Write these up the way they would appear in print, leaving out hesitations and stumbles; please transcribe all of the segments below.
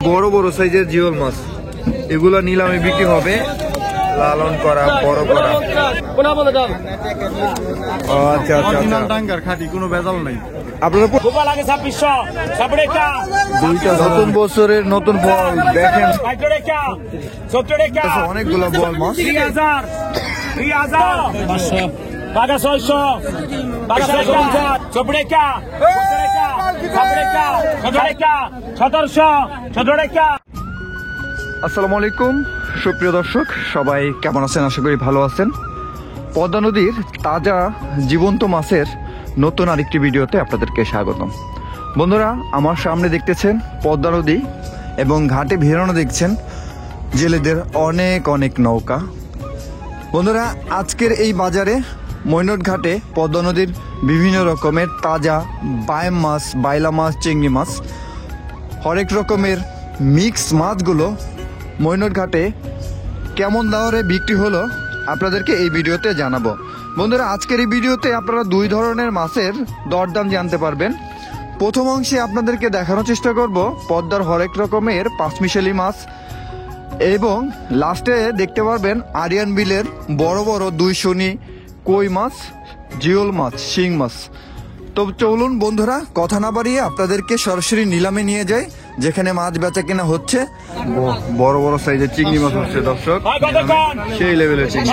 বড় বড় সাইজের জিওল মাছ, এগুলো নিলামে বিক্রি হবে, লালন করা, বড় করা। আচ্ছা আচ্ছা আচ্ছা, খাঁটি, কোনো ভেজাল নাই। আপনারা দুইটা নতুন বছরের নতুন ফল দেখেন, অনেকগুলো বল মাছ। আসসালামু আলাইকুম সুপ্রিয় দর্শক, সবাই কেমন আছেন? আশা করি ভালো আছেন। পদ্মা নদীর তাজা জীবন্ত মাছের নতুন আরেকটি ভিডিওতে আপনাদেরকে স্বাগতম। বন্ধুরা, আমার সামনে দেখতেছেন পদ্মা নদী এবং ঘাটে ভিড়ানো দেখছেন জেলেদের অনেক অনেক নৌকা। বন্ধুরা, আজকের এই বাজারে মৈনট ঘাটে পদ্মা নদীর বিভিন্ন রকমের তাজা বায়াম মাছ, বাইলা মাছ, চিংড়ি মাছ, হরেক রকমের মিক্স মাছগুলো মৈনট ঘাটে কেমন দামে বিক্রি হলো আপনাদেরকে এই ভিডিওতে জানাবো। বন্ধুরা, আজকের এই ভিডিওতে আপনারা দুই ধরনের মাছের দরদাম জানতে পারবেন। প্রথম অংশে আপনাদেরকে দেখানোর চেষ্টা করব পদ্মার হরেক রকমের পাঁচমিশালি মাছ, এবং লাস্টে দেখতে পারবেন আরিয়ান বিলের বড় বড় দুইশনি কই মাছ, জিওল মাছ, শিং মাছ। তো চলুন বন্ধুরা, কথা না বাড়িয়ে আপনাদেরকে সরাসরি নিলামে নিয়ে যাই, যেখানে মাছ বেচা কেনা হচ্ছে। বড় বড় সাইজের চিংড়ি মাছ হচ্ছে দর্শক, সেই লেভেলের চিংড়ি।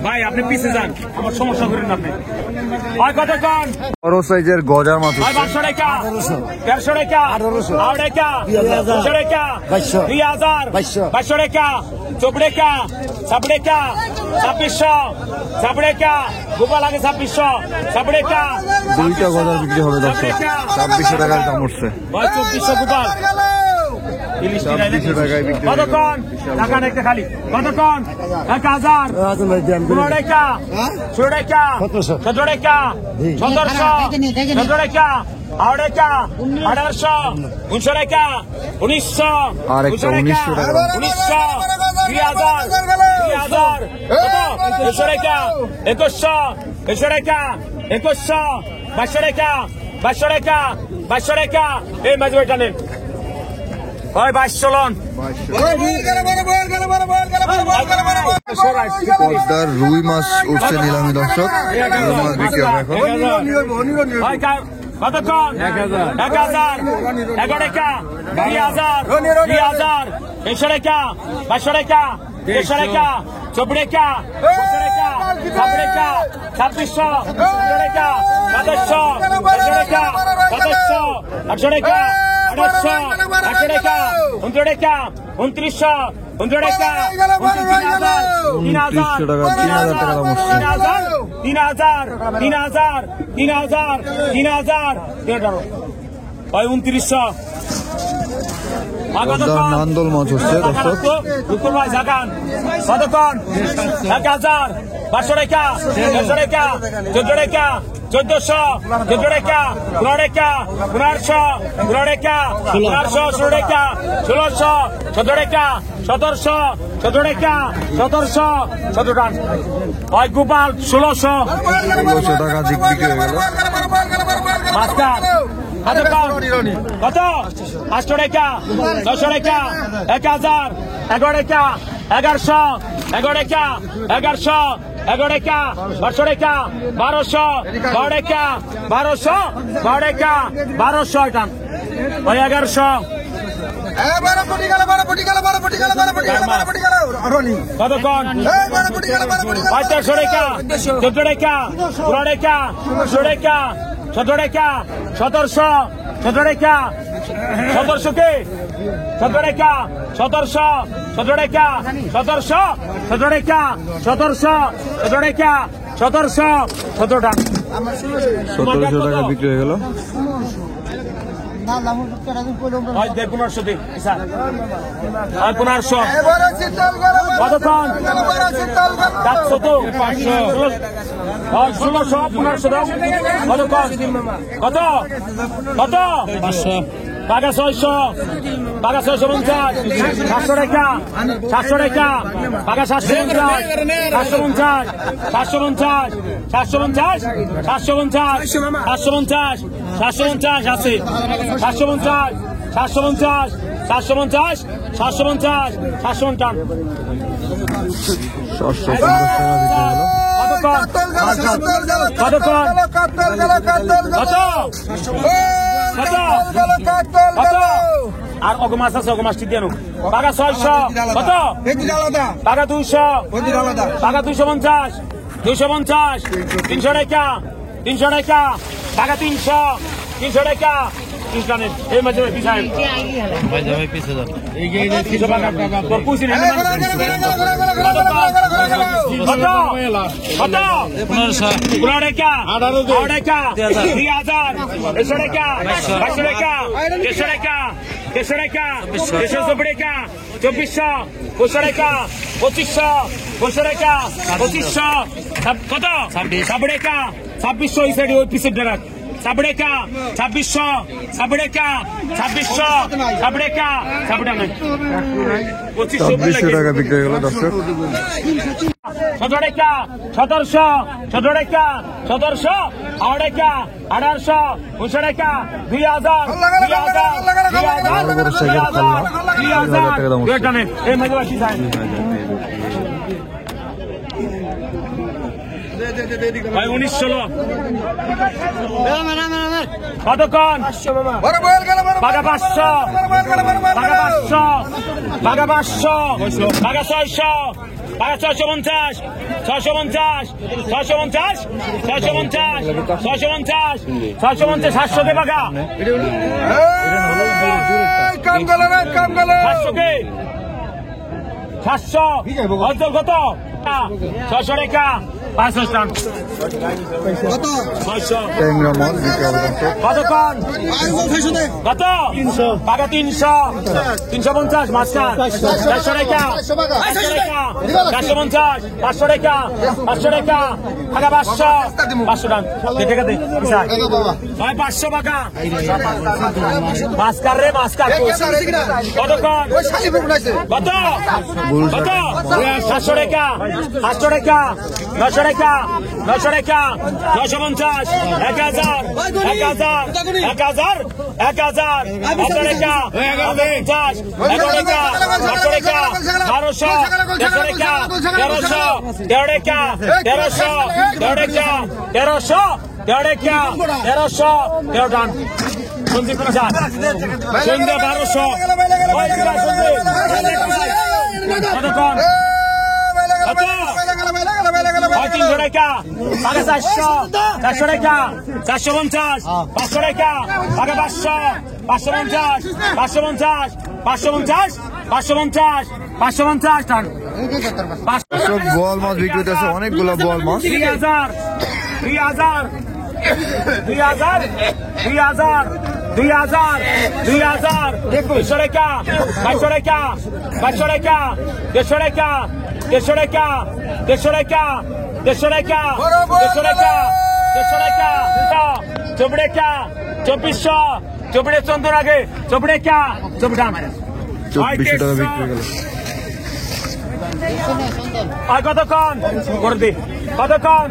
ভাই আপনি পিছিয়ে যান, আমার সমস্যা করেন আপনি। বড় সাইজের গজার মাছ 500 টাকা, 1300 টাকা, 800 টাকা, 200 টাকা, 2000, 2200 টাকা, 24 টাকা, 26 টাকা, 2600, 26 টাকা, গোপাল আগে 2600, 26 টাকা। দুইটা গজার বিক্রি হবে দর্শক, 2600 টাকার দাম উঠছে। 2400 গোপাল কতক্ষণ টাকা একটা খালি কতক্ষণ 1000, 15 টাকা, 16 টাকা, 17 টাকা, 1700, 17 টাকা, 18 টাকা, 1800, 1900 টাকা, 1900, 1900 টাকা, 1900, 2000, 2000, 2100 টাকা, 2100, 2100 টাকা, 2100, 2200 টাকা, 2200 টাকা, 2200 টাকা। এই মাঝে ওইটা নেন ভাই, 2200 লন। পদ্মার রুই মাছ উঠছে নিলামি দর্শক, রুই মাছ বিক্রি হবে এখন। কতক্ষণ 1000, 11 টাকা, 2000, 2000, 2100 টাকা, 2200 টাকা, 2300 টাকা, 24 টাকা, 25 টাকা, 26 টাকা, 2600, 27 টাকা, 2700, 28 টাকা, 2700, 800 টাকা, 800, 800 টাকা, 19 টাকা, 2900, 19 টাকা, 3000, 3000 টাকা দাম হচ্ছে। 3000, 3000, 3000, 3000, 3000, ভাই 2900। নান্দল মাছ হচ্ছে দর্শক, ভাই জাগান কতক্ষণ 1000, 500 টাকা, 100 টাকা, 14 টাকা, 1400, 14 টাকা, 15 টাকা, 1500, 15 টাকা, 1500, 16 টাকা, 1600, 17 টাকা, 1700, 17 টাকা, 1700, 17 টাকা। ভাই গোপাল 1600 টাকা বিক্রি হয়ে গেল। মাস্টার কত 800 টাকা, 600 টাকা, 1000, 11 টাকা, 1100, 11 টাকা, 1100, 11 টাকা, 1200 টাকা, 1200, 12 টাকা, 1200, 12 টাকা, 1200 টাকা ভাই 1100। কতক্ষণ 500 টাকা, 14 টাকা, 15 টাকা, 16 টাকা, 17 টাকা, 1700, 17 টাকা, 1700 কে 17 টাকা, 1700, 17 টাকা, 1700, 17 টাকা, 1700, 17 টাকা, 1700, 17 টাকা। 1700 টাকা বিক্রি হয়ে গেল। হয় দে 1500 দে স্যার আর 1500 কতক্ষণ যাচ্ছ তো 1600 1500 দাও কত কত 500 টাকা 600 টাকা 650 700 টাকা 700 টাকা টাকা 750 750 750 750 750 750 750 আছে 750 750 750 750 750 আর অগমাস আছে অগমাস ঠিক দেন টাকা 600 কত টাকা 200 টাকা 250 250 300 টাকা 300 টাকা টাকা 300 300 টাকা ইনকানের এই মাঝে পিছায় ভাই পিছে দাও এই যে 300 টাকা তোর পুষি না কত কত 1500 টাকা 18 টাকা 2000 100 টাকা 200 টাকা 100 টাকা 100 টাকা 100 টাকা 2400 200 টাকা 2500 200 টাকা 2500 কত 26 টাকা 2600 এই সাইডে ওই পিছে টাকা 26 টাকা 2600 26 টাকা 2600 26 টাকা 26 টাকা 2600 টাকা বিক্রি হয়ে গেল দর্শক 17 টাকা 1700 17 টাকা 1700 18 টাকা 1800 19 টাকা 2000 2000 এই মাঝে বাসি যায় ভাই 1916 কতক্ষণ বাঘা 500 বাঘা 500 বাঘা 500 বাঘা 600 বাঘা 650 650 650 650 650 650 700 কে বাঘা 700 কে 700 অঞ্চল কত 600 টাকা 500 টাকা ট্যাংরা মাছ বিক্রি হবে দর্শক কতক্ষণ কত 300 টাকা 300 350 মাছটা 400 টাকা 500 টাকা 450 500 টাকা 500 টাকা টাকা 500 500 টাকা দেখে দে ভাই 500 টাকা মাছকার রে মাছকার কতক্ষণ কত কত 700 টাকা 800 টাকা 900 টাকা 900 টাকা 950 1000 1000 1000 1000 1000 টাকা 50 11 টাকা 800 টাকা 1200 13 টাকা 1300 13 টাকা 1300 13 টাকা 1300 13 টাকা 1300 13 টাকা সঞ্জীব প্রসাদ সন্ধ্যা 1200 কতক্ষণ কত 300 টাকা টাকা 400 400 টাকা 450 500 টাকা টাকা 500 550 550 550 550 550 টাকা দর্শক বোয়াল মাছ বিক্রি হইতেছে অনেকগুলো বোয়াল মাছ 3000 3000 2000 2000 2000 2000 200 টাকা 500 টাকা 500 টাকা 150 টাকা 150 টাকা 150 টাকা 150 টাকা 150 টাকা 150 টাকা 24 টাকা 2400 24 চন্দন আগে 24 টাকা 24 টাকা 2400 টাকা বিক্রি হয়ে গেল আর কতক্ষণ করে দি কতক্ষণ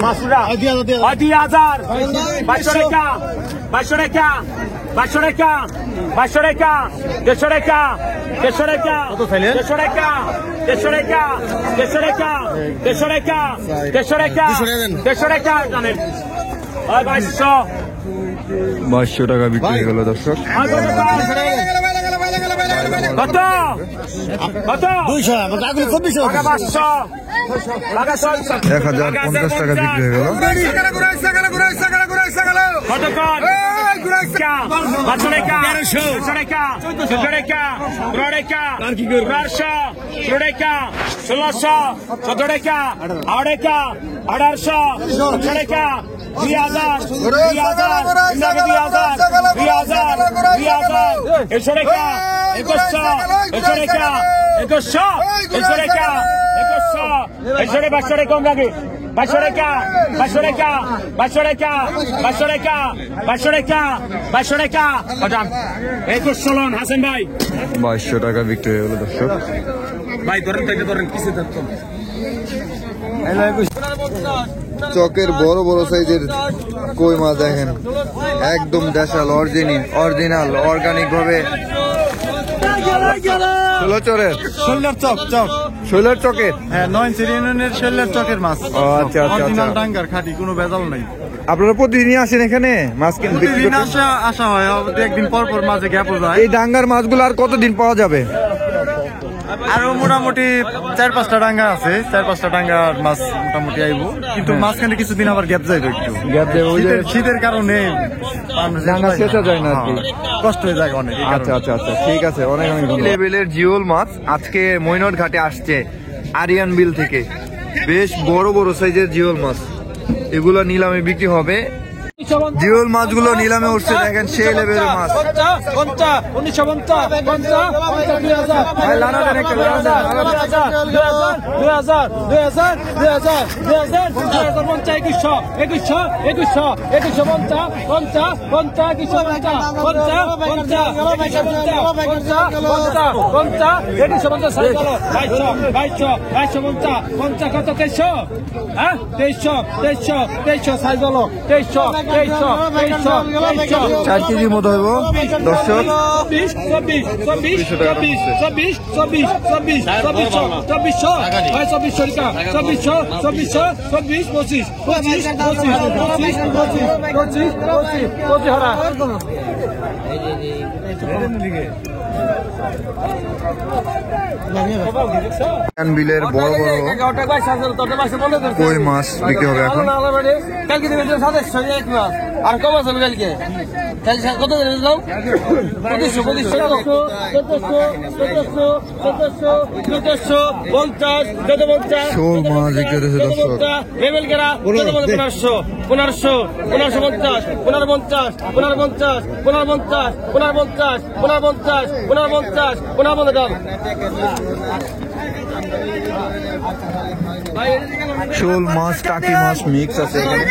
মাসুরা 2000 500 টাকা 500 টাকা 500 টাকা 500 টাকা 150 টাকা 150 টাকা 150 টাকা 150 টাকা 150 টাকা 150 টাকা 150 টাকা 150 টাকা জানেন 2200 টাকা বিক্রি হয়ে গেল দর্শক কত কত 200 টাকা 500 টাকা 600 1050 টাকা বিক্রি হয়ে গেল কতক্ষণ 500 টাকা 1300 টাকা 14 টাকা 15 টাকা 1500 16 টাকা 1600 17 টাকা 18 টাকা 1800 19 টাকা 2000 এসো রেখা 2100 এসো রেখা 2100 এসো রেখা 2100 এসো রে 500 রে কম লাগে 500 রেখা 500 রেখা 500 রেখা 500 রেখা 500 রেখা 500 রেখা ওটান 2100 লন হাসান ভাই 2200 টাকা বিক্রি হয়ে গেল দর্শক। ভাই ধরেন কিসে ধরতো চকের বড় বড় সাইজের কই মাছ দেখেন, একদম দেশাল অরিজিনাল অর্গানিক ভাবে শৈলার চকের। হ্যাঁ, 9 ইউনিয়নের শৈলার চকের মাছ। ও আচ্ছা আচ্ছা অরিজিনাল আচ্ছা। ডাঙ্গার খাঁটি, কোনো ভেজাল নাই। আপনারা প্রতিদিনই আসেন এখানে মাছ কিনতে? প্রতিদিন আসা হয়, একদিন পর পর মাঝে গ্যাপও যায়। এই ডাঙ্গার মাছগুলো আর কতদিন পাওয়া যাবে? আরো মোটামুটি 4-5টা ডাঙ্গা আছে, 4-5টা ডাঙ্গার মাছ মোটামুটি আইবো, কিন্তু মাঝখানে কিছুদিন আবার গ্যাপ যাইবে একটু। গ্যাপ দেবে ওই যে শীতের কারণে ডাঙ্গা শেষা যায় না আর কি। কষ্ট হয়ে যায় অনেক। আচ্ছা আচ্ছা আচ্ছা, ঠিক আছে, অনেক অনেক লেভেলের জিওল মাছ আজকে মৈনট ঘাটে আসছে আরিয়ান বিল থেকে। বেশ বড় বড় সাইজের জিওল মাছ, এগুলো নিলামে বিক্রি হবে। জিওল মাছগুলো নিলামে উঠছে, দেখেন সেই লেভেলের মাছ। চার কেজির মতো হইব দর্শক। 25 বিলের বড় বড় কই মাছ বিক্রি হবে এখন। আর কম আছে কালকে কত করে দিলাম? 2550 শোল মাছ বিক্রি হতেছে দর্শক। লেভেল কেরা 1550 শোল মাছ টাকি মাছ মিক্স আছে এখানে।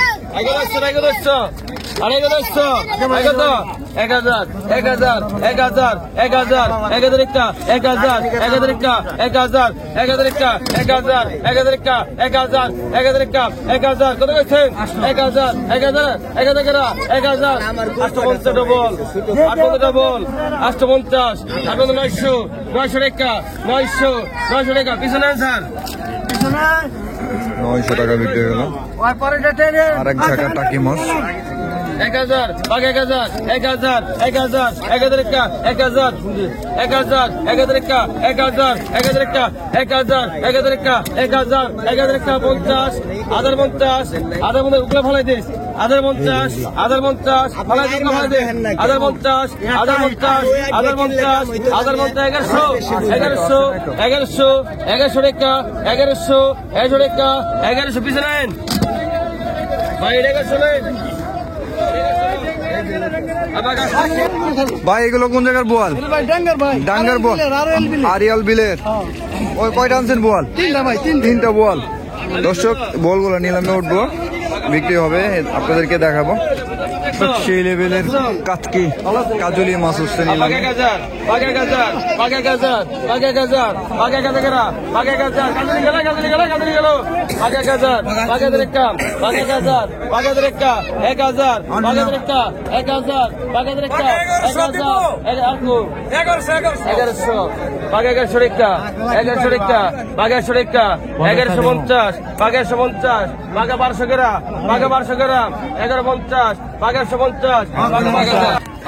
900 টাকা বিক্রি হয়ে গেল। আরেক ঝাঁকা টাকি মাছ 1000 1000 1100 পিছনে নেন ভাই, 1100 ভাই এগুলো কোন জায়গার বোয়াল? ডাঙ্গার বোয়াল, আরিয়াল বিলের। ওই কয়টা আনছেন বোয়াল? তিনটা বোয়াল। দর্শক বোয়ালগুলো নিলামে উঠবো, বিক্রি হবে, আপনাদেরকে দেখাবো। সেই লেভেলের কাতকি কাজলি মাছ উঠছে নিলামে।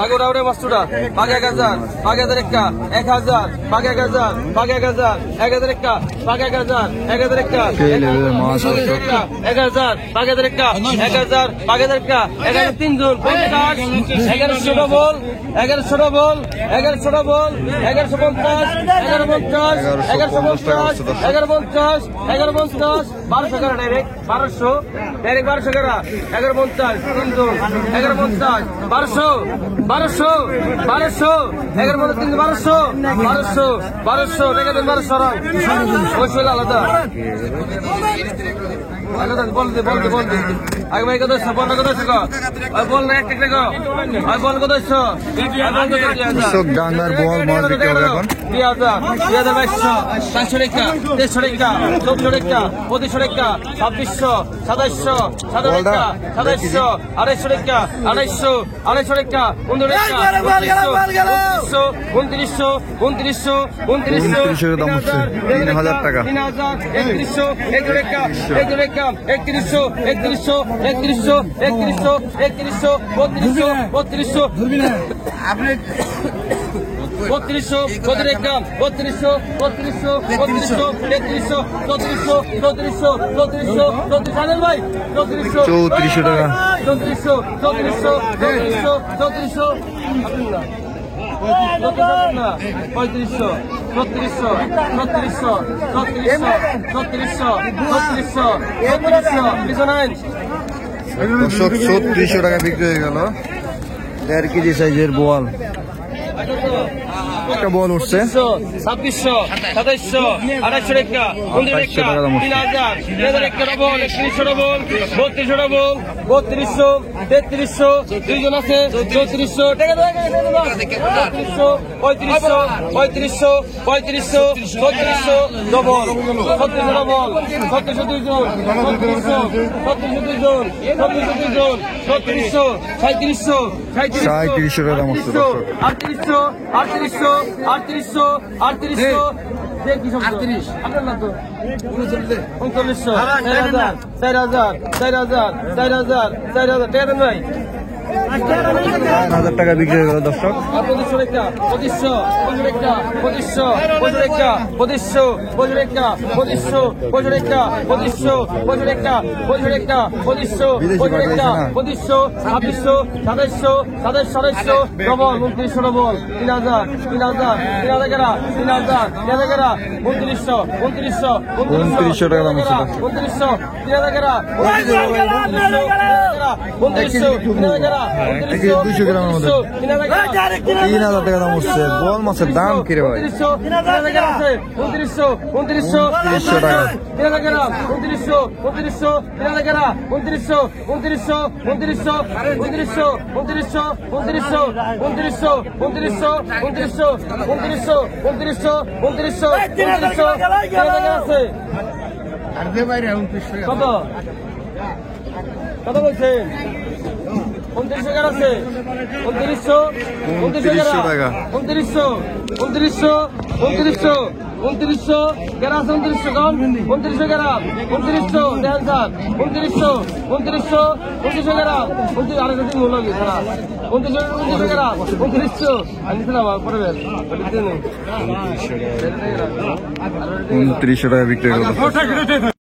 আগোড়াউড়ে মাস্টুরা বাঘ 1000 বাঘ 1000 1000 বাঘ 1000 বাঘ 1000 1000 বাঘ 1000 1000 সেই লেভেলের মাছ দর্শক। 1000 বাঘ 1000 1000 বাঘ 1000 11 3 জন 50 1100 ডবল 1100 ডবল 1100 ডবল 1150 1150 1150 1150 1150 1200 টাকা ডাইরেক্ট 1200 ডাইরেক্ট 1200 টাকা 1150 3 1150 1200 1200 1200 1150 1200 1200 1200 টাকা দেন 1200 রাখ ওই আলাদা আলাদা বলতে আগে ভাই কত বল কত বল না এক টাকা বল কত দর্শক ডাঙ্গার বল মাছ বিক্রি হবে এখন 400 টাকা 300 টাকা 400 টাকা 2500 টাকা 2600 2700 27 টাকা 2700 250 টাকা 250 250 টাকা 15 টাকা 2900 2900 2900 দাম হচ্ছে 3000 টাকা 3000 3100 টাকা 3100 3100 3100 3100 3100 3200 3200 3200 3200 3200 3300 3400 3400 3400 ভাই 3400 3400 টাকা 3400 3400 3400 দর্শক 3600 টাকা বিক্রি হয়ে গেল 1.5 কেজি সাইজের বল একটা বল উঠছে 2600 2700 2800 টাকা 15 টাকা 3000 টাকা ডবল 3100 ডবল 3200 ডবল 3200 3300 দুইজন আছে 3400 টাকা 3500 3500 3500 ডবল 3600 ডবল 3600 দুইজন 3600 দুইজন 3600 3700 3700 টাকা দাম হচ্ছে দর্শক 3800 দেখি সব 38 আপনার না তো 3900 4000 টাকা দেন ভাই 4000 টাকা বিক্রি হয়ে গেল দর্শক 2500 টাকা 2500 টাকা 2500 টাকা 2500 টাকা 2500 টাকা 2500 টাকা 2500 টাকা 2500 2700 ডবল 2900 ডবল 3000 টাকা 3000 টাকা 2900 টাকা দাম হচ্ছে 2900 টাকা 200 গ্রামের মধ্যে 3000 টাকা দাম হচ্ছে বল মাছের দাম কিরে ভাই কত বলছেন 2900 টাকা আছে 2900 টাকা 2900 গ্রাম 2900 কম 2900 গ্রাম 2900 দেন স্যার 2900 গ্রাম 29 দিন হলো কি সারা 2900 গ্রাম 2900 আমি না পরে 2900 টাকা বিক্রি হয়ে গেল